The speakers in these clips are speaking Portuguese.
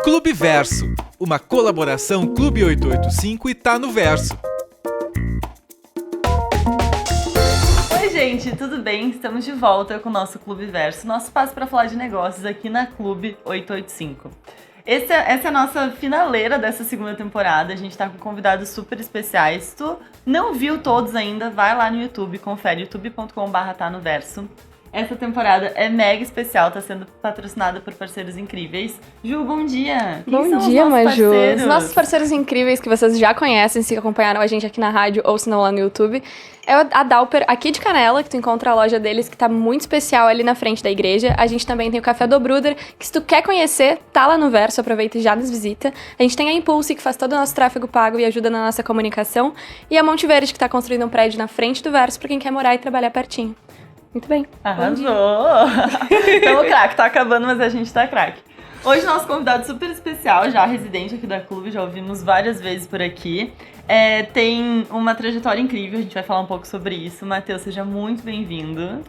Clube Verso, uma colaboração Clube 885 e Tá no Verso. Oi gente, tudo bem? Estamos de volta com o nosso Clube Verso, nosso espaço para falar de negócios aqui na Clube 885. Essa é a nossa finaleira dessa segunda temporada, a gente tá com convidados super especiais. Se tu não viu todos ainda, vai lá no YouTube, confere youtube.com/tanoverso. Essa temporada é mega especial, tá sendo patrocinada por parceiros incríveis. Ju, bom dia! Bom dia, Maju! Os nossos parceiros incríveis que vocês já conhecem, se acompanharam a gente aqui na rádio ou se não lá no YouTube, é a Dauper, aqui de Canela, que tu encontra a loja deles, que tá muito especial ali na frente da igreja. A gente também tem o Café do Bruder, que se tu quer conhecer, tá lá no Verso, aproveita e já nos visita. A gente tem a Impulse, que faz todo o nosso tráfego pago e ajuda na nossa comunicação. E a Monte Verde, que tá construindo um prédio na frente do Verso pra quem quer morar e trabalhar pertinho. Muito bem. Arrasou! Então o craque tá acabando, mas a gente tá craque. Hoje nosso convidado super especial, já residente aqui da Clube, já ouvimos várias vezes por aqui. Tem uma trajetória incrível, a gente vai falar um pouco sobre isso. Matheus, seja muito bem-vindo.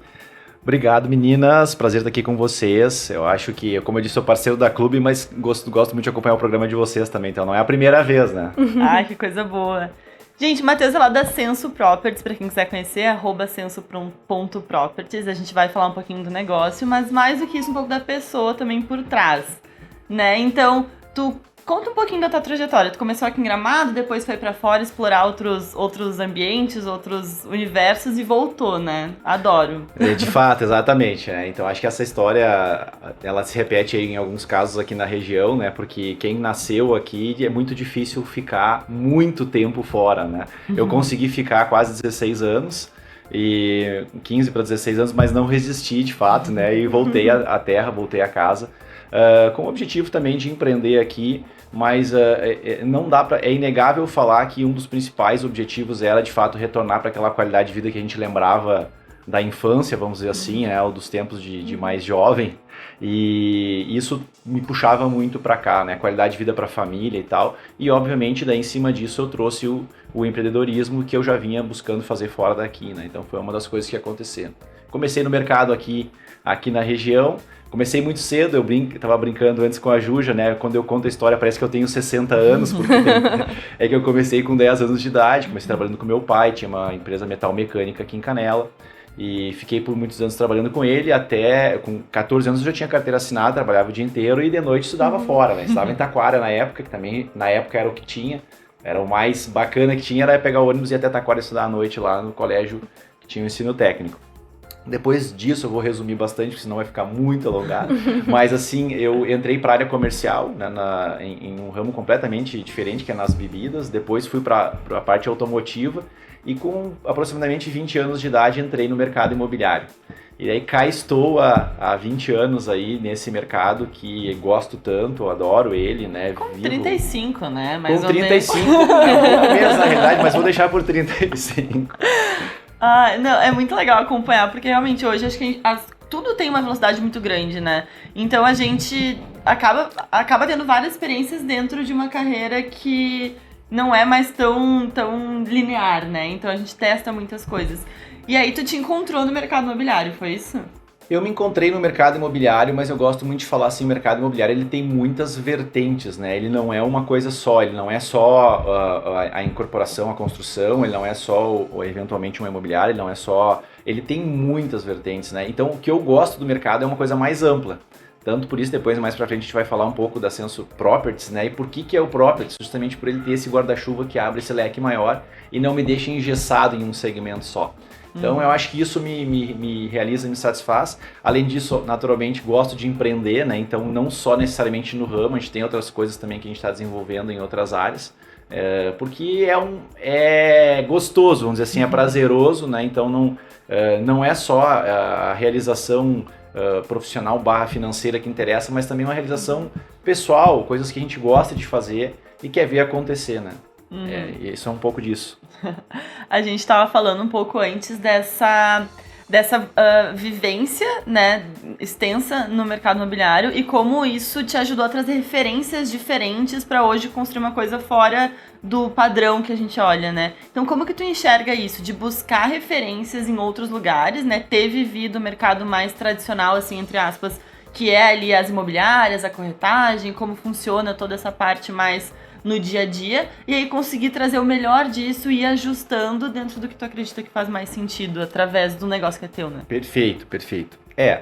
Obrigado, meninas. Prazer estar aqui com vocês. Eu acho que, como eu disse, sou parceiro da Clube, mas gosto muito de acompanhar o programa de vocês também, então não é a primeira vez, né? Ai, que coisa boa. Gente, Matheus é lá da Senso Properties, pra quem quiser conhecer, @senso.properties. A gente vai falar um pouquinho do negócio, mas mais do que isso, um pouco da pessoa também por trás, né? Então, tu conta um pouquinho da tua trajetória. Tu começou aqui em Gramado, depois foi pra fora explorar outros ambientes, outros universos e voltou, né? Adoro. De fato, exatamente, né? Então, acho que essa história, ela se repete aí em alguns casos aqui na região, né? Porque quem nasceu aqui é muito difícil ficar muito tempo fora, né? Eu consegui ficar quase 16 anos, e 15 para 16 anos, mas não resisti de fato, né? E voltei à terra, voltei à casa, com o objetivo também de empreender aqui, mas não dá para, é inegável falar que um dos principais objetivos era de fato retornar para aquela qualidade de vida que a gente lembrava da infância, vamos dizer assim, né? Ou dos tempos de mais jovem, e isso me puxava muito para cá, né? Qualidade de vida para a família e tal, e obviamente daí em cima disso eu trouxe o empreendedorismo que eu já vinha buscando fazer fora daqui, né? Então foi uma das coisas que aconteceram. Comecei no mercado aqui na região. Comecei muito cedo, eu tava brincando antes com a Juja, né? Quando eu conto a história parece que eu tenho 60 anos, porque é que eu comecei com 10 anos de idade, comecei trabalhando com meu pai, tinha uma empresa metal mecânica aqui em Canela, e fiquei por muitos anos trabalhando com ele, até com 14 anos eu já tinha carteira assinada, trabalhava o dia inteiro e de noite estudava fora, né? Estudava em Taquara na época, que também na época era o que tinha, era o mais bacana que tinha, era pegar o ônibus e ir até Taquara estudar à noite lá no colégio que tinha o ensino técnico. Depois disso eu vou resumir bastante, porque senão vai ficar muito alongado, mas assim, eu entrei para a área comercial, né, em um ramo completamente diferente, que é nas bebidas. Depois fui para a parte automotiva e com aproximadamente 20 anos de idade entrei no mercado imobiliário. E aí cá estou há 20 anos aí nesse mercado que gosto tanto, adoro ele, né? Com 35, né? Mais com 35, é um pouco menos na realidade, mas vou deixar por 35. Ah, não, é muito legal acompanhar, porque realmente hoje acho que tudo tem uma velocidade muito grande, né? Então a gente acaba tendo várias experiências dentro de uma carreira que não é mais tão linear, né? Então a gente testa muitas coisas. E aí tu te encontrou no mercado imobiliário, foi isso? Eu me encontrei no mercado imobiliário, mas eu gosto muito de falar assim, o mercado imobiliário ele tem muitas vertentes, né? Ele não é uma coisa só, ele não é só a incorporação, a construção, ele não é só eventualmente uma imobiliária, ele não é só... Ele tem muitas vertentes, né? Então o que eu gosto do mercado é uma coisa mais ampla. Tanto por isso, depois mais pra frente a gente vai falar um pouco da Senso Properties, né? E por que é o Properties? Justamente por ele ter esse guarda-chuva que abre esse leque maior e não me deixa engessado em um segmento só. Então eu acho que isso me realiza, me satisfaz. Além disso, naturalmente, gosto de empreender, né? Então não só necessariamente no ramo, a gente tem outras coisas também que a gente está desenvolvendo em outras áreas. Porque é gostoso, vamos dizer assim, é prazeroso, né? Então não é só a realização profissional / financeira que interessa, mas também uma realização pessoal, coisas que a gente gosta de fazer e quer ver acontecer, né? Isso é um pouco disso. A gente estava falando um pouco antes dessa vivência, né, extensa no mercado imobiliário e como isso te ajudou a trazer referências diferentes para hoje construir uma coisa fora do padrão que a gente olha, né? Então, como que tu enxerga isso? De buscar referências em outros lugares, né? Ter vivido o mercado mais tradicional, assim, entre aspas, que é ali as imobiliárias, a corretagem, como funciona toda essa parte mais no dia a dia, e aí conseguir trazer o melhor disso e ir ajustando dentro do que tu acredita que faz mais sentido através do negócio que é teu, né? Perfeito.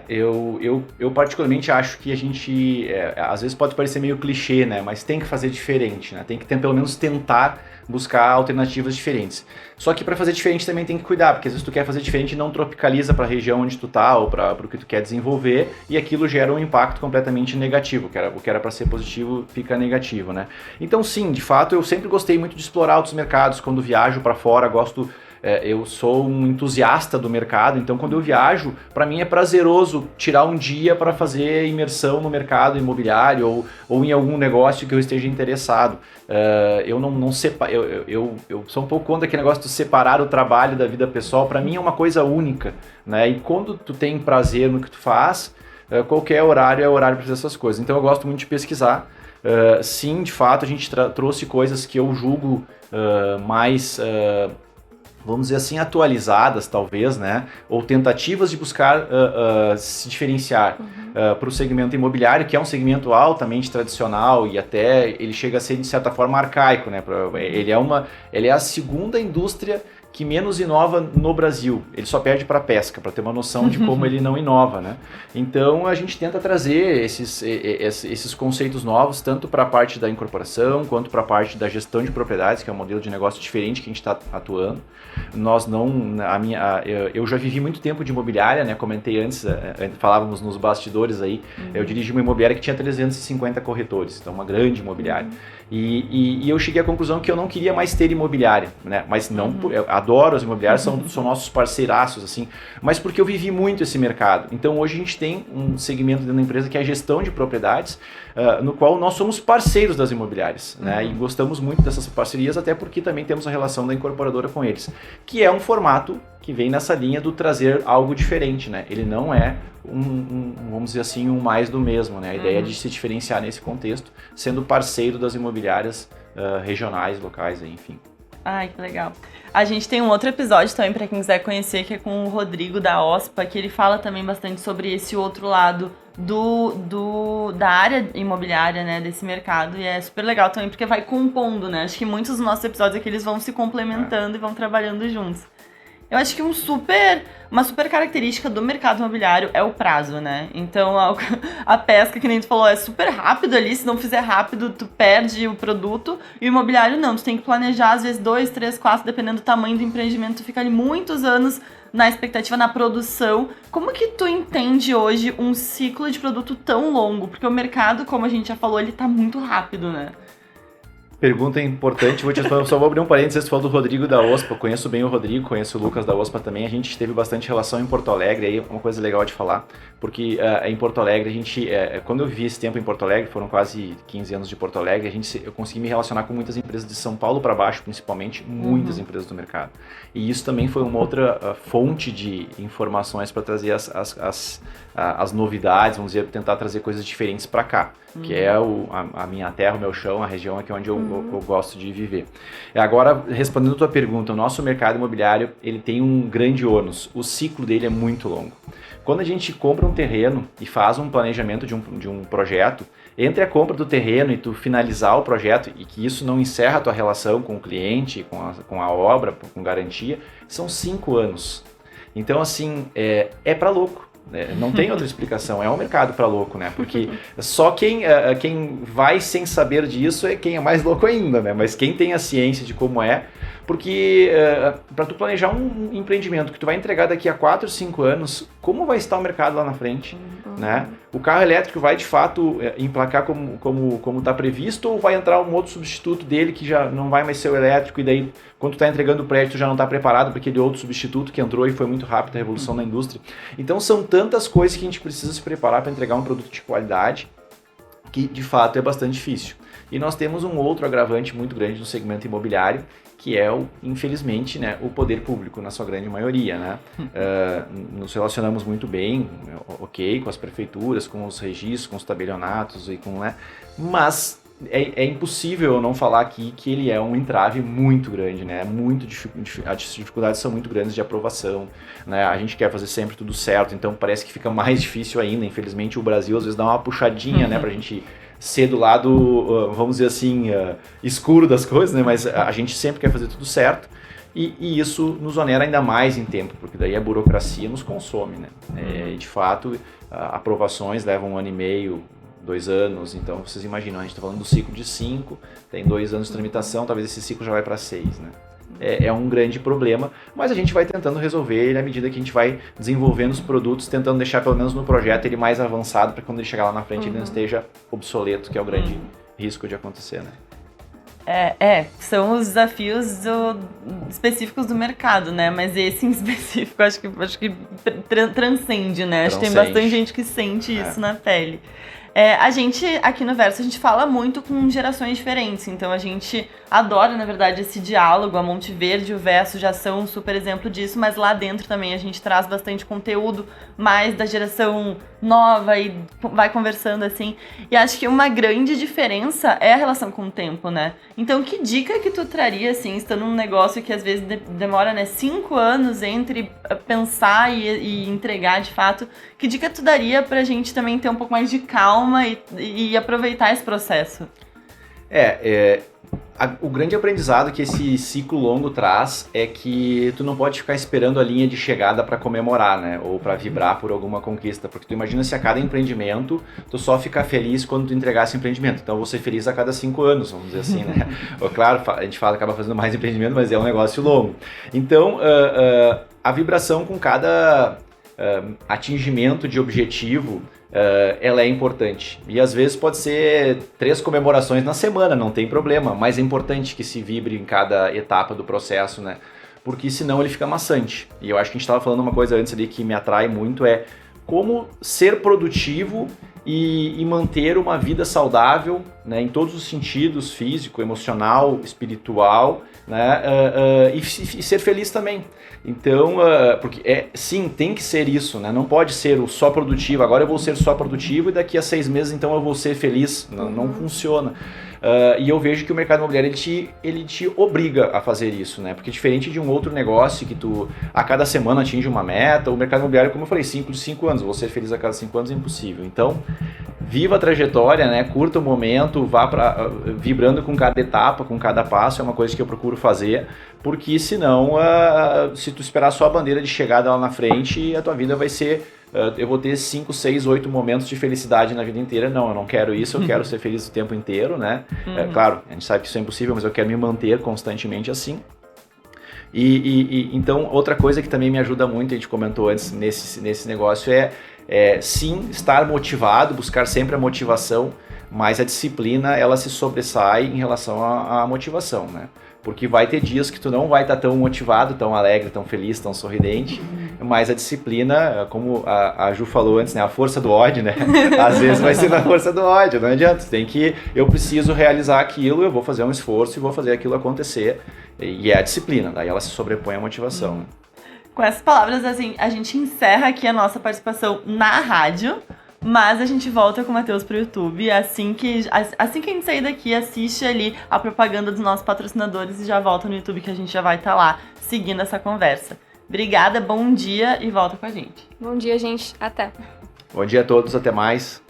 Eu particularmente acho que a gente, às vezes pode parecer meio clichê, né? Mas tem que fazer diferente, né? Tem que pelo menos tentar buscar alternativas diferentes. Só que para fazer diferente também tem que cuidar, porque às vezes tu quer fazer diferente e não tropicaliza para a região onde tu tá ou para o que tu quer desenvolver, e aquilo gera um impacto completamente negativo. O que era para ser positivo fica negativo, né? Então sim, de fato, eu sempre gostei muito de explorar outros mercados. Quando viajo para fora, eu sou um entusiasta do mercado, então quando eu viajo, para mim é prazeroso tirar um dia para fazer imersão no mercado imobiliário ou em algum negócio que eu esteja interessado. Eu não separo, eu sou um pouco contra aquele negócio de separar o trabalho da vida pessoal. Para mim é uma coisa única, né? E quando tu tem prazer no que tu faz, qualquer horário é horário para fazer essas coisas. Então eu gosto muito de pesquisar. Sim, de fato, a gente trouxe coisas que eu julgo mais... vamos dizer assim, atualizadas talvez, né? Ou tentativas de buscar se diferenciar para o segmento imobiliário, que é um segmento altamente tradicional e até ele chega a ser de certa forma arcaico, né? Ele é a segunda indústria que menos inova no Brasil. Ele só perde para a pesca, para ter uma noção de como ele não inova, né? Então a gente tenta trazer esses conceitos novos, tanto para a parte da incorporação, quanto para a parte da gestão de propriedades, que é um modelo de negócio diferente que a gente está atuando. Eu já vivi muito tempo de imobiliária, né? Comentei antes, falávamos nos bastidores aí, eu dirigi uma imobiliária que tinha 350 corretores, então uma grande imobiliária. E eu cheguei à conclusão que eu não queria mais ter imobiliária, né? Mas não, eu adoro as imobiliárias, são nossos parceiraços, assim, mas porque eu vivi muito esse mercado. Então hoje a gente tem um segmento dentro da empresa que é a gestão de propriedades, no qual nós somos parceiros das imobiliárias, né? E gostamos muito dessas parcerias, até porque também temos a relação da incorporadora com eles, que é um formato que vem nessa linha do trazer algo diferente, né? Ele não é vamos dizer assim, um mais do mesmo, né? A ideia é de se diferenciar nesse contexto, sendo parceiro das imobiliárias regionais, locais, enfim. Ai, que legal. A gente tem um outro episódio também, para quem quiser conhecer, que é com o Rodrigo da OSPA, que ele fala também bastante sobre esse outro lado da área imobiliária, né, desse mercado, e é super legal também, porque vai compondo, né? Acho que muitos dos nossos episódios aqui, eles vão se complementando e vão trabalhando juntos. Eu acho que uma super característica do mercado imobiliário é o prazo, né? Então, a pesca, que nem tu falou, é super rápido ali. Se não fizer rápido, tu perde o produto. E o imobiliário não. Tu tem que planejar, às vezes, 2, 3, 4, dependendo do tamanho do empreendimento. Tu fica ali muitos anos na expectativa, na produção. Como que tu entende hoje um ciclo de produto tão longo? Porque o mercado, como a gente já falou, ele tá muito rápido, né? Pergunta importante, só vou abrir um parênteses, você falou do Rodrigo da OSPA, conheço bem o Rodrigo, conheço o Lucas da OSPA também, a gente teve bastante relação em Porto Alegre, aí uma coisa legal de falar, porque em Porto Alegre, quando eu vivi esse tempo em Porto Alegre, foram quase 15 anos de Porto Alegre, eu consegui me relacionar com muitas empresas de São Paulo para baixo, principalmente, muitas empresas do mercado. E isso também foi uma outra fonte de informações para trazer as novidades, vamos dizer, tentar trazer coisas diferentes para cá, que é a minha terra, o meu chão, a região aqui onde eu gosto de viver. Agora, respondendo a tua pergunta, o nosso mercado imobiliário, ele tem um grande ônus, o ciclo dele é muito longo. Quando a gente compra um terreno e faz um planejamento de um projeto, entre a compra do terreno e tu finalizar o projeto, e que isso não encerra a tua relação com o cliente, com a obra, com garantia, são 5 anos. Então, assim, é pra louco. Não tem outra explicação, é um mercado para louco, né? Porque só quem vai sem saber disso é quem é mais louco ainda, né? Mas quem tem a ciência de como é, porque para tu planejar um empreendimento que tu vai entregar daqui a 4, 5 anos, como vai estar o mercado lá na frente, né? O carro elétrico vai de fato emplacar como está previsto, ou vai entrar um outro substituto dele que já não vai mais ser o elétrico, e daí quando tu está entregando o prédio tu já não está preparado para aquele outro substituto que entrou e foi muito rápido a revolução da indústria. Então são tantas coisas que a gente precisa se preparar para entregar um produto de qualidade que de fato é bastante difícil. E nós temos um outro agravante muito grande no segmento imobiliário, que é, infelizmente, né, o poder público, na sua grande maioria, né? Nos relacionamos muito bem, ok, com as prefeituras, com os registros, com os tabelionatos, né? Mas é impossível eu não falar aqui que ele é um entrave muito grande, né? As dificuldades são muito grandes de aprovação, né? A gente quer fazer sempre tudo certo, então parece que fica mais difícil ainda. Infelizmente o Brasil às vezes dá uma puxadinha, né? Pra gente ser do lado, vamos dizer assim, escuro das coisas, né? Mas a gente sempre quer fazer tudo certo. E isso nos onera ainda mais em tempo, porque daí a burocracia nos consome, né? E de fato, aprovações levam 1 ano e meio, 2 anos, então vocês imaginam, a gente está falando do ciclo de 5, tem 2 anos de tramitação, talvez esse ciclo já vai para 6, né? É um grande problema, mas a gente vai tentando resolver ele à medida que a gente vai desenvolvendo os produtos, tentando deixar pelo menos no projeto ele mais avançado, para quando ele chegar lá na frente ele não esteja obsoleto, que é o grande risco de acontecer, né? São os desafios específicos do mercado, né? Mas esse em específico acho que transcende, né? Acho que tem bastante gente que sente isso na pele. A gente, aqui no Verso, a gente fala muito com gerações diferentes, então a gente adora, na verdade, esse diálogo. A Monte Verde e o Verso já são um super exemplo disso, mas lá dentro também a gente traz bastante conteúdo mais da geração nova e vai conversando assim. E acho que uma grande diferença é a relação com o tempo, né? Então, que dica que tu traria, assim, estando num negócio que às vezes demora, né, 5 anos entre pensar e entregar de fato, que dica tu daria pra gente também ter um pouco mais de calma e aproveitar esse processo? O grande aprendizado que esse ciclo longo traz é que tu não pode ficar esperando a linha de chegada para comemorar, né? Ou para vibrar por alguma conquista, porque tu imagina se a cada empreendimento tu só ficar feliz quando tu entregar esse empreendimento. Então eu vou ser feliz a cada 5 anos, vamos dizer assim, né? Claro, a gente acaba fazendo mais empreendimento, mas é um negócio longo. Então a vibração com cada atingimento de objetivo, ela é importante. E às vezes pode ser 3 comemorações na semana, não tem problema, mas é importante que se vibre em cada etapa do processo, né? Porque senão ele fica maçante. E eu acho que a gente estava falando uma coisa antes ali que me atrai muito, como ser produtivo e manter uma vida saudável, né, em todos os sentidos, físico, emocional, espiritual, né, e ser feliz também. Então, porque sim, tem que ser isso, né? Não pode ser o só produtivo, agora eu vou ser só produtivo e daqui a 6 meses então eu vou ser feliz. Não funciona. E eu vejo que o mercado imobiliário ele te obriga a fazer isso, né? Porque diferente de um outro negócio que tu a cada semana atinge uma meta, o mercado imobiliário, como eu falei, 5 de 5 anos, vou ser feliz a cada 5 anos é impossível. Então, viva a trajetória, né? Curta o momento, vá vibrando com cada etapa, com cada passo, é uma coisa que eu procuro fazer, porque senão, se tu esperar só a bandeira de chegada lá na frente, a tua vida vai ser, eu vou ter 5, 6, 8 momentos de felicidade na vida inteira. Não, eu não quero isso, eu quero ser feliz o tempo inteiro, né? Claro, a gente sabe que isso é impossível, mas eu quero me manter constantemente assim. Então, outra coisa que também me ajuda muito, a gente comentou antes nesse negócio, sim, estar motivado, buscar sempre a motivação, mas a disciplina, ela se sobressai em relação à motivação, né? Porque vai ter dias que tu não vai estar tão motivado, tão alegre, tão feliz, tão sorridente, mas a disciplina, como a Ju falou antes, né, a força do ódio, né? Às vezes vai ser na força do ódio, não adianta, eu preciso realizar aquilo, eu vou fazer um esforço e vou fazer aquilo acontecer, e é a disciplina, daí ela se sobrepõe à motivação. Né? Com essas palavras, assim, a gente encerra aqui a nossa participação na rádio, mas a gente volta com o Matheus pro YouTube. Assim que a gente sair daqui, assiste ali a propaganda dos nossos patrocinadores e já volta no YouTube, que a gente já vai estar lá seguindo essa conversa. Obrigada, bom dia e volta com a gente. Bom dia, gente. Até. Bom dia a todos, até mais.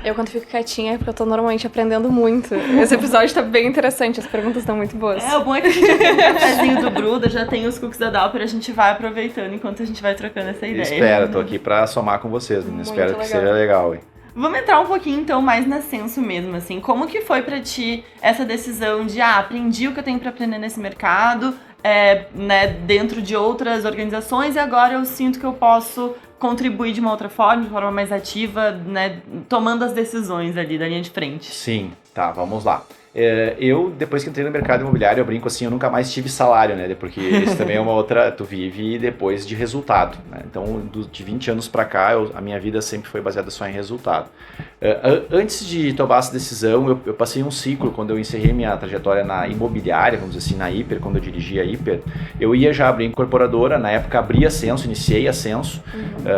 Eu, quando fico quietinha, é porque eu tô normalmente aprendendo muito. Esse episódio tá bem interessante, as perguntas estão muito boas. O bom é que a gente já tem o cafezinho do Bruda, já tem os cookies da Dalper, a gente vai aproveitando enquanto a gente vai trocando essa ideia. Espero, tô aqui pra somar com vocês, meninas. Espero que seja legal, hein? Vamos entrar um pouquinho, então, mais na senso mesmo, assim. Como que foi pra ti essa decisão de, aprendi o que eu tenho pra aprender nesse mercado, né, dentro de outras organizações, e agora eu sinto que eu posso contribuir de uma outra forma, de forma mais ativa, né, tomando as decisões ali da linha de frente. Sim, tá, vamos lá. Eu, depois que entrei no mercado imobiliário, eu brinco assim, eu nunca mais tive salário, né? Porque isso também é uma outra, tu vive depois de resultado, né? Então, de 20 anos para cá, a minha vida sempre foi baseada só em resultado. Antes de tomar essa decisão, eu passei um ciclo, quando eu encerrei minha trajetória na imobiliária, vamos dizer assim, na Hiper, quando eu dirigia a Hiper, eu ia já abrir incorporadora, na época abri a Ascenso, iniciei a Ascenso,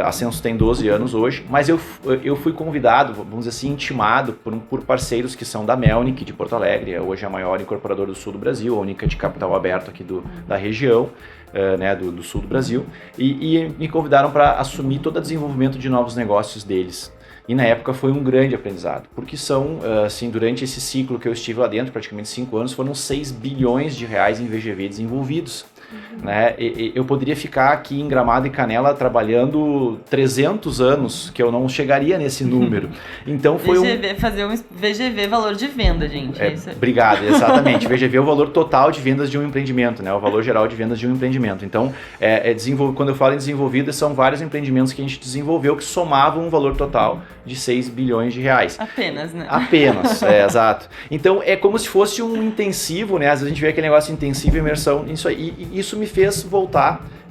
a Ascenso tem 12 anos hoje, mas eu fui convidado, vamos dizer assim, intimado por parceiros que são da Melnick, de Porto Alegre, hoje é a maior incorporadora do sul do Brasil, a única de capital aberto aqui da região, né, do sul do Brasil, e me convidaram para assumir todo o desenvolvimento de novos negócios deles. E na época foi um grande aprendizado, porque assim, durante esse ciclo que eu estive lá dentro, praticamente 5 anos, foram 6 bilhões de reais em VGV desenvolvidos. Né? Eu poderia ficar aqui em Gramado e Canela trabalhando 300 anos, que eu não chegaria nesse número. Então foi fazer um VGV, valor de venda, gente. Obrigado, exatamente. VGV é o valor total de vendas de um empreendimento, né? O valor geral de vendas de um empreendimento. Então, quando eu falo em desenvolvidas, são vários empreendimentos que a gente desenvolveu que somavam um valor total de 6 bilhões de reais. Apenas, né? Apenas, exato. Então, é como se fosse um intensivo, né? Às vezes a gente vê aquele negócio de intensivo, imersão, isso aí. E isso me fez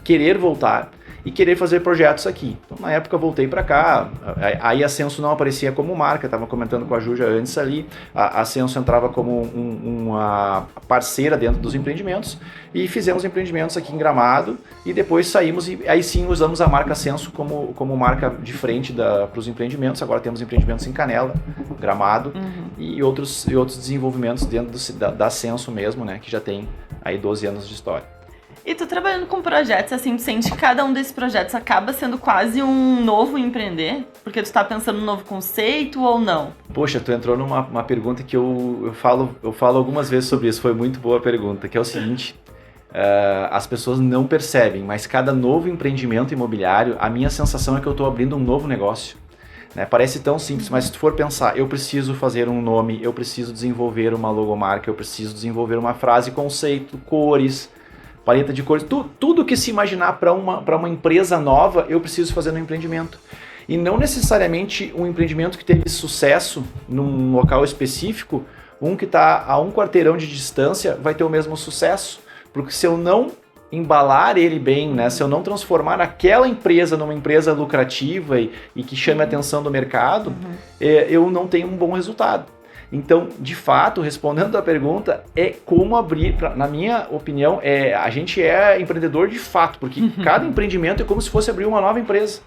querer voltar e querer fazer projetos aqui. Então, na época, eu voltei para cá, aí a Ascenso não aparecia como marca, estava comentando com a Ju já antes ali, a Ascenso entrava como uma parceira dentro dos empreendimentos, e fizemos empreendimentos aqui em Gramado, e depois saímos, e aí sim usamos a marca Ascenso como marca de frente para os empreendimentos. Agora temos empreendimentos em Canela, Gramado, e outros desenvolvimentos dentro da Ascenso mesmo, né, que já tem aí 12 anos de história. E tu trabalhando com projetos, assim, tu sente que cada um desses projetos acaba sendo quase um novo empreender? Porque tu tá pensando num novo conceito ou não? Poxa, tu entrou numa pergunta que eu falo algumas vezes sobre isso, foi muito boa a pergunta, que é o seguinte: as pessoas não percebem, mas cada novo empreendimento imobiliário, a minha sensação é que eu estou abrindo um novo negócio. Né? Parece tão simples, mas se tu for pensar, eu preciso fazer um nome, eu preciso desenvolver uma logomarca, eu preciso desenvolver uma frase, conceito, cores, paleta de cores, tudo que se imaginar para uma empresa nova, eu preciso fazer no empreendimento. E não necessariamente um empreendimento que teve sucesso num local específico, um que está a um quarteirão de distância vai ter o mesmo sucesso. Porque se eu não embalar ele bem, né, se eu não transformar aquela empresa numa empresa lucrativa e que chame a atenção do mercado, eu não tenho um bom resultado. Então, de fato, respondendo a pergunta, é como abrir, na minha opinião, a gente é empreendedor de fato, porque cada empreendimento é como se fosse abrir uma nova empresa.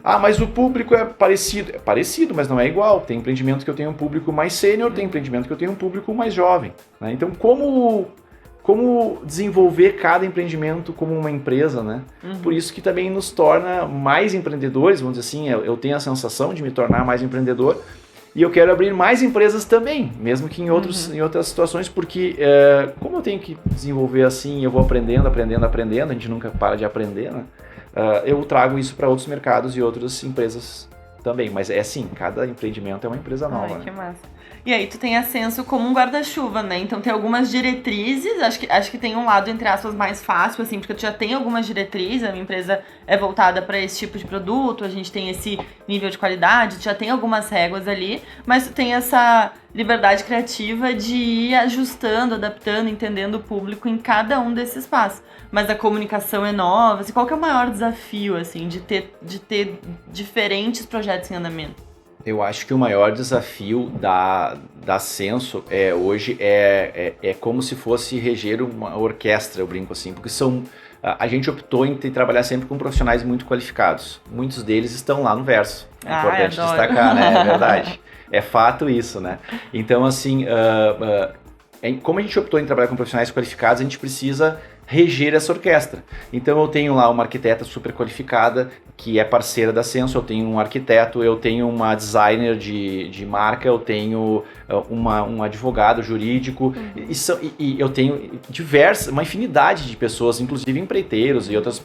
Ah, mas o público é parecido. É parecido, mas não é igual. Tem empreendimento que eu tenho um público mais sênior, tem empreendimento que eu tenho um público mais jovem. Né? Então, como desenvolver cada empreendimento como uma empresa, né? Por isso que também nos torna mais empreendedores, vamos dizer assim, eu tenho a sensação de me tornar mais empreendedor, e eu quero abrir mais empresas também, mesmo que em outras situações, porque como eu tenho que desenvolver assim, eu vou aprendendo, a gente nunca para de aprender, né? Eu trago isso para outros mercados e outras empresas também, mas é assim, cada empreendimento é uma empresa nova. Ai, que massa. E aí tu tem Ascenso como um guarda-chuva, né? Então tem algumas diretrizes, acho que tem um lado, entre aspas, mais fácil, assim, porque tu já tem algumas diretrizes, a minha empresa é voltada para esse tipo de produto, a gente tem esse nível de qualidade, tu já tem algumas réguas ali, mas tu tem essa liberdade criativa de ir ajustando, adaptando, entendendo o público em cada um desses passos. Mas a comunicação é nova, assim, qual que é o maior desafio, assim, de ter diferentes projetos em andamento? Eu acho que o maior desafio da Ascenso hoje é como se fosse reger uma orquestra, eu brinco assim, porque a gente optou em trabalhar sempre com profissionais muito qualificados. Muitos deles estão lá no verso. É importante destacar, né? É verdade. É fato isso, né? Então, assim, como a gente optou em trabalhar com profissionais qualificados, a gente precisa reger essa orquestra. Então eu tenho lá uma arquiteta super qualificada, que é parceira da Ascenso, eu tenho um arquiteto, eu tenho uma designer de marca, eu tenho um advogado jurídico, e eu tenho uma infinidade de pessoas, inclusive empreiteiros e outras,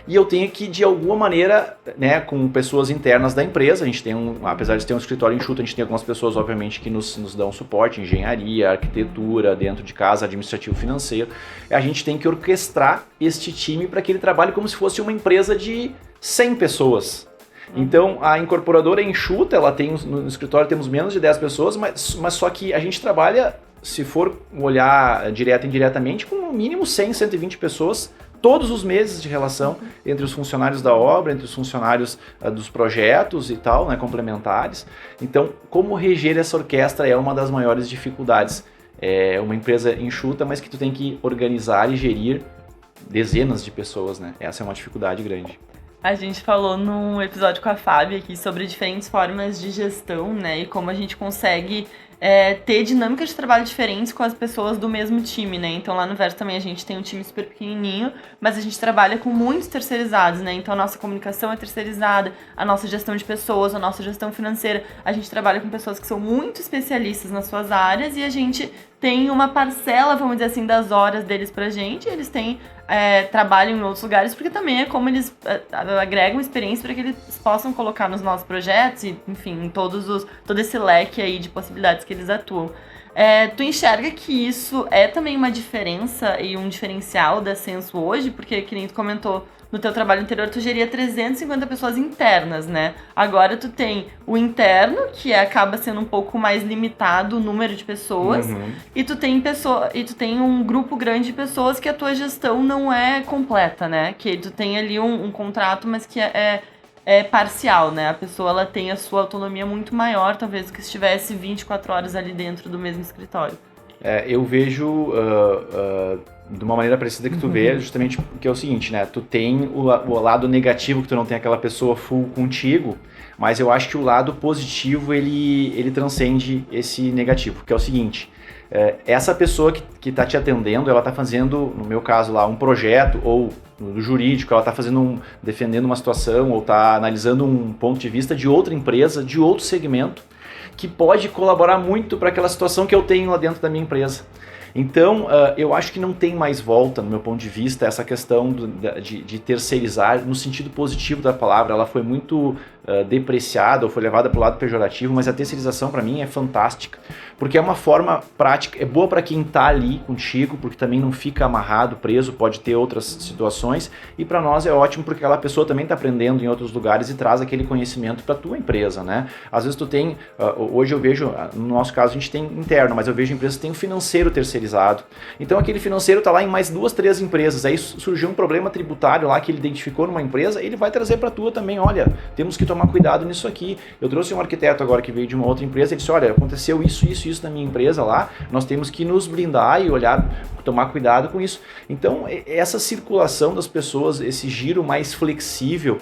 e eu tenho que, de alguma maneira, né, com pessoas internas da empresa, a gente tem apesar de ter um escritório enxuto, a gente tem algumas pessoas, obviamente, que nos dão suporte, engenharia, arquitetura, dentro de casa, administrativo, financeiro, a gente tem que orquestrar este time para que ele trabalhe como se fosse uma empresa de 100 pessoas. Então, a incorporadora é enxuta, ela tem, no escritório temos menos de 10 pessoas, mas só que a gente trabalha se for olhar direto e indiretamente, com no mínimo 100, 120 pessoas, todos os meses de relação entre os funcionários da obra, entre os funcionários dos projetos e tal, né, complementares. Então, como reger essa orquestra é uma das maiores dificuldades. É uma empresa enxuta, mas que tu tem que organizar e gerir dezenas de pessoas, né? Essa é uma dificuldade grande. A gente falou num episódio com a Fábia aqui sobre diferentes formas de gestão, né? E como a gente consegue ter dinâmicas de trabalho diferentes com as pessoas do mesmo time, né? Então lá no Verso também a gente tem um time super pequenininho, mas a gente trabalha com muitos terceirizados, né? Então a nossa comunicação é terceirizada, a nossa gestão de pessoas, a nossa gestão financeira, a gente trabalha com pessoas que são muito especialistas nas suas áreas e a gente tem uma parcela, vamos dizer assim, das horas deles pra gente, eles têm trabalham em outros lugares, porque também é como eles agregam experiência para que eles possam colocar nos nossos projetos e, enfim, em todo esse leque aí de possibilidades que eles atuam. Tu enxerga que isso é também uma diferença e um diferencial da Senso hoje? Porque, que nem tu comentou, no teu trabalho anterior tu geria 350 pessoas internas, né? Agora tu tem o interno, que acaba sendo um pouco mais limitado o número de pessoas, e tu tem um grupo grande de pessoas que a tua gestão não é completa, né? Que tu tem ali um contrato, mas que é parcial, né? A pessoa ela tem a sua autonomia muito maior, talvez, do que se estivesse 24 horas ali dentro do mesmo escritório. Eu vejo de uma maneira parecida que tu vê, justamente porque é o seguinte, né? Tu tem o lado negativo, que tu não tem aquela pessoa full contigo, mas eu acho que o lado positivo, ele transcende esse negativo, que é o seguinte, essa pessoa que está te atendendo, ela está fazendo, no meu caso lá, um projeto, ou no jurídico, ela está defendendo uma situação, ou está analisando um ponto de vista de outra empresa, de outro segmento, que pode colaborar muito para aquela situação que eu tenho lá dentro da minha empresa. Então, eu acho que não tem mais volta, no meu ponto de vista, essa questão de terceirizar, no sentido positivo da palavra. Ela foi muito depreciada ou foi levada para o lado pejorativo, mas a terceirização para mim é fantástica, porque é uma forma prática, é boa para quem está ali contigo, porque também não fica amarrado, preso, pode ter outras situações, e para nós é ótimo porque aquela pessoa também está aprendendo em outros lugares e traz aquele conhecimento para a tua empresa, né? Às vezes tu tem, hoje eu vejo, no nosso caso a gente tem interno, mas eu vejo empresas que têm um financeiro terceirizado, então aquele financeiro está lá em mais 2, 3 empresas, aí surgiu um problema tributário lá que ele identificou numa empresa, ele vai trazer para a tua também, olha, temos que tomar cuidado nisso aqui. Eu trouxe um arquiteto agora que veio de uma outra empresa, ele disse, olha, aconteceu isso na minha empresa lá, nós temos que nos blindar e olhar, tomar cuidado com isso. Então, essa circulação das pessoas, esse giro mais flexível,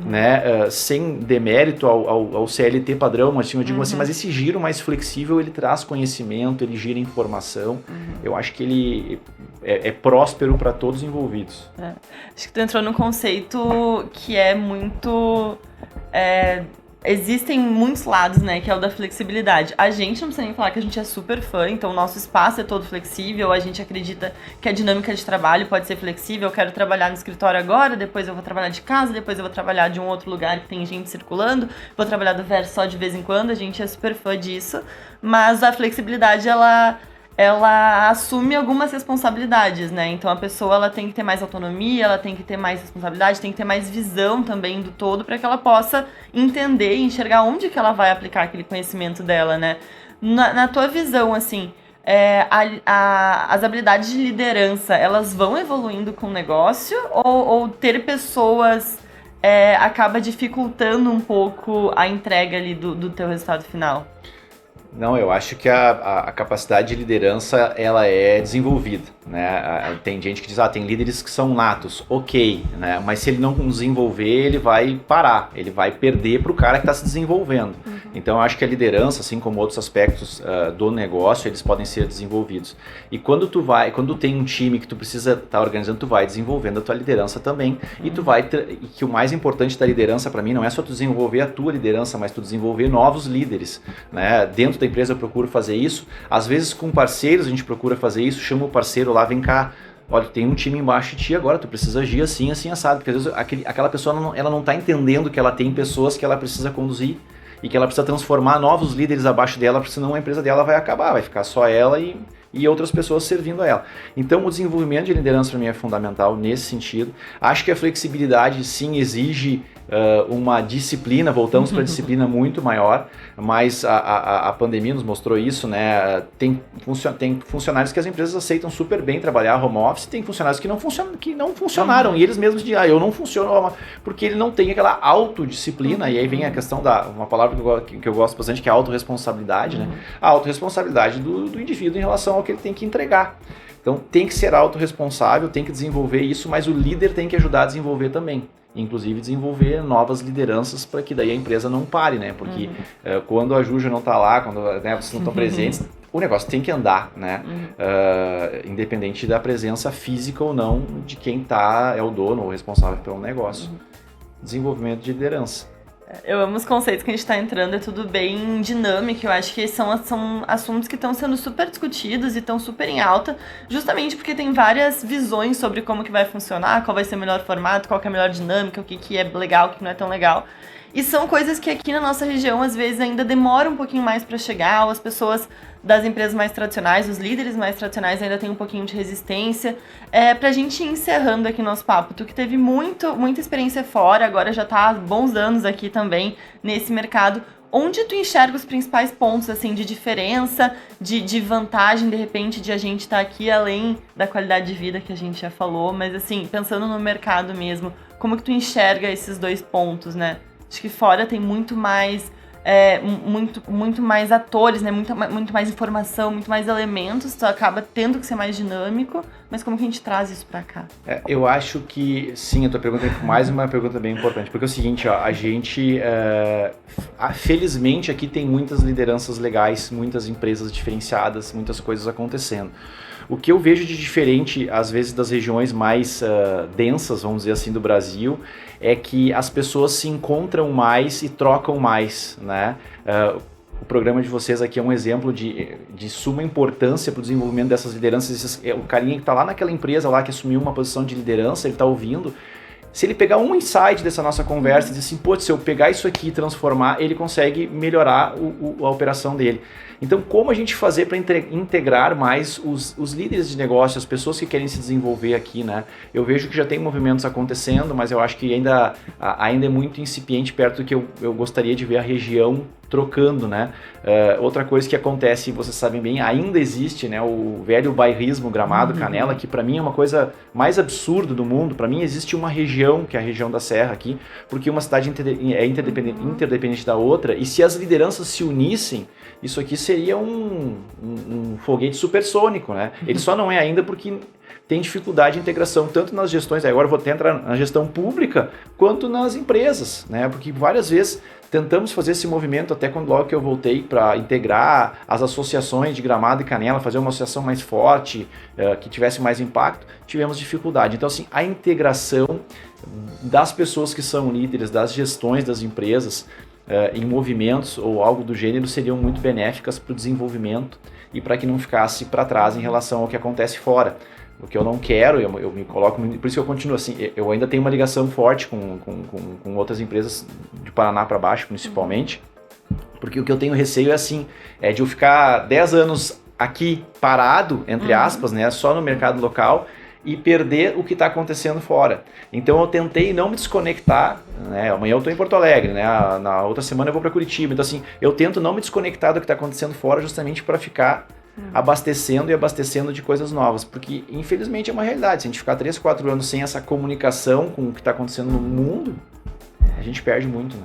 né, sem demérito ao CLT padrão, mas eu digo assim, mas esse giro mais flexível, ele traz conhecimento, ele gira informação, eu acho que ele é próspero para todos os envolvidos. Acho que tu entrou num conceito que é muito... existem muitos lados, né, que é o da flexibilidade. A gente não precisa nem falar que a gente é super fã, então o nosso espaço é todo flexível, a gente acredita que a dinâmica de trabalho pode ser flexível, eu quero trabalhar no escritório agora, depois eu vou trabalhar de casa, depois eu vou trabalhar de um outro lugar que tem gente circulando, vou trabalhar do Verso só de vez em quando, a gente é super fã disso, mas a flexibilidade, ela assume algumas responsabilidades, né? Então a pessoa ela tem que ter mais autonomia, ela tem que ter mais responsabilidade, tem que ter mais visão também do todo para que ela possa entender e enxergar onde que ela vai aplicar aquele conhecimento dela, né? Na tua visão, assim, as habilidades de liderança, elas vão evoluindo com o negócio ou ter pessoas acaba dificultando um pouco a entrega ali do teu resultado final? Não, eu acho que a capacidade de liderança, ela é desenvolvida, né? Tem gente que diz, tem líderes que são natos, ok, né? Mas se ele não desenvolver, ele vai parar, ele vai perder para o cara que está se desenvolvendo. Então, eu acho que a liderança, assim como outros aspectos do negócio, eles podem ser desenvolvidos. E quando tu tem um time que tu precisa estar organizando, tu vai desenvolvendo a tua liderança também, e tu vai e que o mais importante da liderança para mim não é só tu desenvolver a tua liderança, mas tu desenvolver novos líderes, né? Dentro da empresa eu procuro fazer isso, às vezes com parceiros a gente procura fazer isso, chama o parceiro lá, vem cá, olha, tem um time embaixo de ti agora, tu precisa agir assim, assim, assado, porque às vezes aquela pessoa ela não está entendendo que ela tem pessoas que ela precisa conduzir e que ela precisa transformar novos líderes abaixo dela, porque senão a empresa dela vai acabar, vai ficar só ela e outras pessoas servindo a ela. Então o desenvolvimento de liderança para mim é fundamental nesse sentido. Acho que a flexibilidade sim exige uma disciplina, voltamos para a disciplina muito maior, mas a pandemia nos mostrou isso, né? Tem funcionários que as empresas aceitam super bem trabalhar home office, tem funcionários que não funcionaram, e eles mesmos dizem, eu não funciono, porque ele não tem aquela autodisciplina, e aí vem a questão uma palavra que eu gosto bastante, que é a autorresponsabilidade, né? A autorresponsabilidade do indivíduo em relação ao que ele tem que entregar. Então tem que ser autorresponsável, tem que desenvolver isso, mas o líder tem que ajudar a desenvolver também. Inclusive desenvolver novas lideranças para que daí a empresa não pare, né? Porque quando a Juja não está lá, quando vocês não estão presentes, o negócio tem que andar, né? Independente da presença física ou não de quem é o dono ou responsável pelo negócio. Desenvolvimento de liderança. Eu amo os conceitos que a gente está entrando, é tudo bem dinâmico, eu acho que são assuntos que estão sendo super discutidos e estão super em alta, justamente porque tem várias visões sobre como que vai funcionar, qual vai ser o melhor formato, qual que é a melhor dinâmica, o que é legal, o que não é tão legal. E são coisas que aqui na nossa região, às vezes, ainda demoram um pouquinho mais para chegar, ou as pessoas das empresas mais tradicionais, os líderes mais tradicionais ainda têm um pouquinho de resistência. Pra gente ir encerrando aqui nosso papo, tu que teve muita experiência fora, agora já tá há bons anos aqui também nesse mercado, onde tu enxerga os principais pontos, assim, de diferença, de vantagem, de repente, de a gente estar aqui, além da qualidade de vida que a gente já falou, mas, assim, pensando no mercado mesmo, como que tu enxerga esses dois pontos, né? Acho que fora tem muito mais atores, né? Muito mais informação, muito mais elementos, tu acaba tendo que ser mais dinâmico, mas como que a gente traz isso pra cá? Eu acho que, sim, a tua pergunta é mais uma pergunta bem importante, porque é o seguinte, ó, a gente, felizmente aqui tem muitas lideranças legais, muitas empresas diferenciadas, muitas coisas acontecendo. O que eu vejo de diferente, às vezes, das regiões mais densas, vamos dizer assim, do Brasil, é que as pessoas se encontram mais e trocam mais, né? O programa de vocês aqui é um exemplo de suma importância para o desenvolvimento dessas lideranças. O carinha que está lá naquela empresa lá que assumiu uma posição de liderança, ele está ouvindo. Se ele pegar um insight dessa nossa conversa e dizer assim, pô, se eu pegar isso aqui e transformar, ele consegue melhorar a operação dele. Então, como a gente fazer para integrar mais os líderes de negócio, as pessoas que querem se desenvolver aqui, né? Eu vejo que já tem movimentos acontecendo, mas eu acho que ainda é muito incipiente perto do que eu gostaria de ver a região trocando, né? Outra coisa que acontece, vocês sabem bem, ainda existe, né, o velho bairrismo Gramado, Canela, que para mim é uma coisa mais absurda do mundo. Para mim existe uma região, que é a região da Serra aqui, porque uma cidade é interdependente da outra, e se as lideranças se unissem, isso aqui seria um foguete supersônico, né? Ele só não é ainda porque tem dificuldade de integração, tanto nas gestões, agora eu vou até entrar na gestão pública, quanto nas empresas, né? Porque várias vezes tentamos fazer esse movimento, até logo que eu voltei, para integrar as associações de Gramado e Canela, fazer uma associação mais forte, que tivesse mais impacto, tivemos dificuldade. Então, assim, a integração das pessoas que são líderes, das gestões das empresas, em movimentos ou algo do gênero, seriam muito benéficas para o desenvolvimento e para que não ficasse para trás em relação ao que acontece fora. O que eu não quero, eu me coloco, por isso que eu continuo assim, eu ainda tenho uma ligação forte com outras empresas de Paraná para baixo, principalmente, porque o que eu tenho receio é assim, de eu ficar 10 anos aqui parado, entre aspas, né, só no mercado local, e perder o que está acontecendo fora. Então eu tentei não me desconectar, né? Amanhã eu estou em Porto Alegre, né? Na outra semana eu vou para Curitiba, então assim, eu tento não me desconectar do que está acontecendo fora justamente para ficar abastecendo de coisas novas, porque infelizmente é uma realidade, se a gente ficar 3, 4 anos sem essa comunicação com o que está acontecendo no mundo, a gente perde muito, né?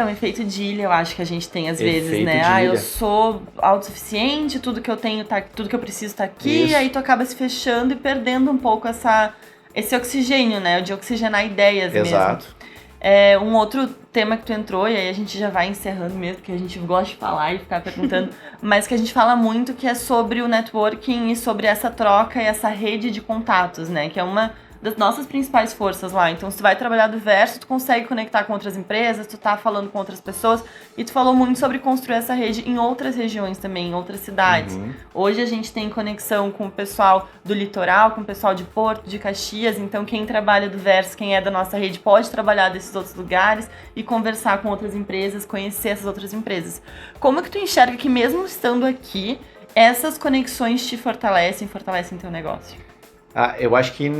O efeito de ilha, eu acho que a gente tem às vezes, né? Eu sou autossuficiente, tudo que eu tenho, tudo que eu preciso tá aqui, Isso. Aí tu acaba se fechando e perdendo um pouco esse oxigênio, né? De oxigenar ideias Exato. mesmo. Um outro tema que tu entrou, e aí a gente já vai encerrando mesmo, porque a gente gosta de falar e ficar perguntando, mas que a gente fala muito, que é sobre o networking e sobre essa troca e essa rede de contatos, né? Que é uma das nossas principais forças lá. Então, se tu vai trabalhar do Verso, tu consegue conectar com outras empresas, tu tá falando com outras pessoas, e tu falou muito sobre construir essa rede em outras regiões também, em outras cidades. Hoje a gente tem conexão com o pessoal do litoral, com o pessoal de Porto, de Caxias, então quem trabalha do Verso, quem é da nossa rede, pode trabalhar desses outros lugares e conversar com outras empresas, conhecer essas outras empresas. Como é que tu enxerga que mesmo estando aqui, essas conexões te fortalecem teu negócio? Eu acho que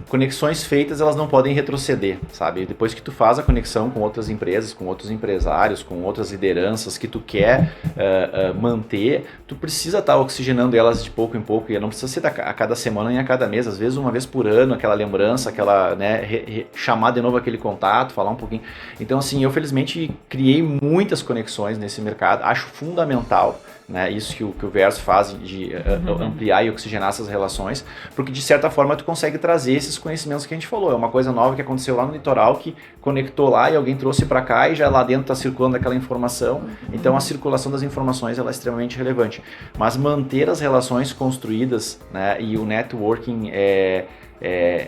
conexões feitas, elas não podem retroceder, sabe? Depois que tu faz a conexão com outras empresas, com outros empresários, com outras lideranças que tu quer manter, tu precisa estar oxigenando elas de pouco em pouco, e não precisa ser a cada semana nem a cada mês, às vezes uma vez por ano, aquela lembrança, aquela, né, chamar de novo aquele contato, falar um pouquinho. Então, assim, eu felizmente criei muitas conexões nesse mercado, acho fundamental, né, isso que o Verso faz de ampliar e oxigenar essas relações, porque de certa forma tu consegue trazer esses conhecimentos que a gente falou. É uma coisa nova que aconteceu lá no litoral, que conectou lá e alguém trouxe para cá, e já lá dentro está circulando aquela informação. Então a circulação das informações ela é extremamente relevante. Mas manter as relações construídas, né, e o networking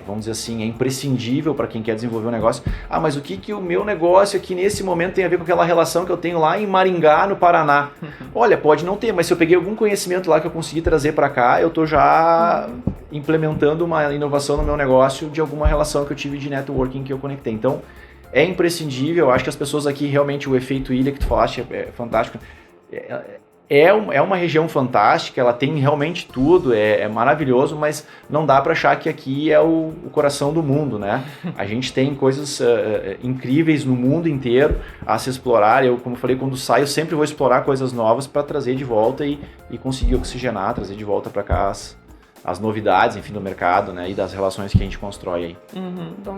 vamos dizer assim, é imprescindível para quem quer desenvolver um negócio. Mas o que o meu negócio aqui nesse momento tem a ver com aquela relação que eu tenho lá em Maringá, no Paraná? Olha, pode não ter, mas se eu peguei algum conhecimento lá que eu consegui trazer para cá, eu estou já implementando uma inovação no meu negócio de alguma relação que eu tive de networking que eu conectei. Então, é imprescindível. Eu acho que as pessoas aqui, realmente, o efeito ilha que tu falaste é fantástico. É uma região fantástica, ela tem realmente tudo, é maravilhoso, mas não dá para achar que aqui é o coração do mundo, né? A gente tem coisas incríveis no mundo inteiro a se explorar. Eu, como falei, quando saio, sempre vou explorar coisas novas para trazer de volta e conseguir oxigenar, trazer de volta para cá as novidades, enfim, do mercado, né, e das relações que a gente constrói aí.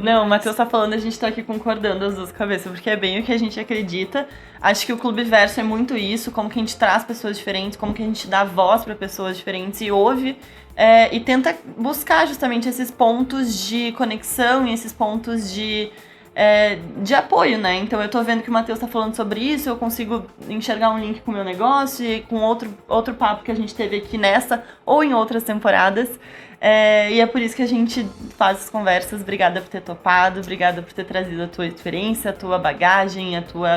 Não, o Matheus tá falando, a gente tá aqui concordando as duas cabeças, porque é bem o que a gente acredita. Acho que o Clube Verso é muito isso, como que a gente traz pessoas diferentes, como que a gente dá voz para pessoas diferentes e ouve e tenta buscar justamente esses pontos de conexão e esses pontos de apoio, né? Então eu tô vendo que o Matheus tá falando sobre isso, eu consigo enxergar um link com o meu negócio e com outro papo que a gente teve aqui nessa ou em outras temporadas. E é por isso que a gente faz as conversas. Obrigada por ter topado, obrigada por ter trazido a tua experiência, a tua bagagem,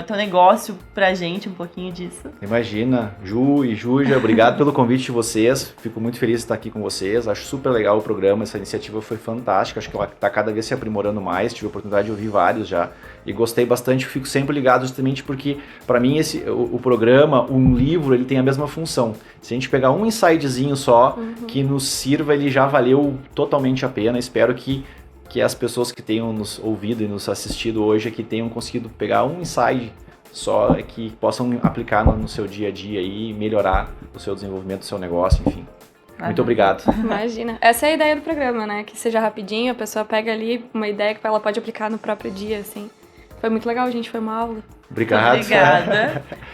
teu negócio pra gente, um pouquinho disso. Imagina, Ju e Juja, obrigado pelo convite de vocês, fico muito feliz de estar aqui com vocês, acho super legal o programa, essa iniciativa foi fantástica, acho que ela está cada vez se aprimorando mais, tive a oportunidade de ouvir vários já, e gostei bastante, fico sempre ligado justamente porque, para mim, o programa, um livro, ele tem a mesma função. Se a gente pegar um insightzinho só, que nos sirva, ele já valeu totalmente a pena. Espero que as pessoas que tenham nos ouvido e nos assistido hoje aqui tenham conseguido pegar um insight só, que possam aplicar no seu dia a dia e melhorar o seu desenvolvimento do seu negócio, enfim. Muito obrigado. Imagina. Essa é a ideia do programa, né? Que seja rapidinho, a pessoa pega ali uma ideia que ela pode aplicar no próprio dia, assim. Foi muito legal, gente. Foi uma aula. Obrigado.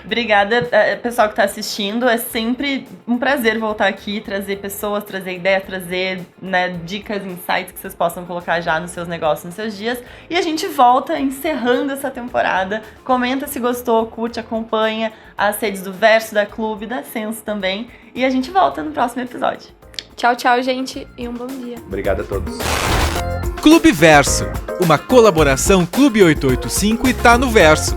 Obrigada, pessoal que está assistindo. É sempre um prazer voltar aqui, trazer pessoas, trazer ideias, trazer, né, dicas, insights que vocês possam colocar já nos seus negócios, nos seus dias. E a gente volta encerrando essa temporada. Comenta se gostou, curte, acompanha as redes do Verso, da Clube, da Senso também. E a gente volta no próximo episódio. Tchau, tchau, gente, e um bom dia. Obrigado a todos. Clube Verso, uma colaboração Clube 885 e Tá no Verso.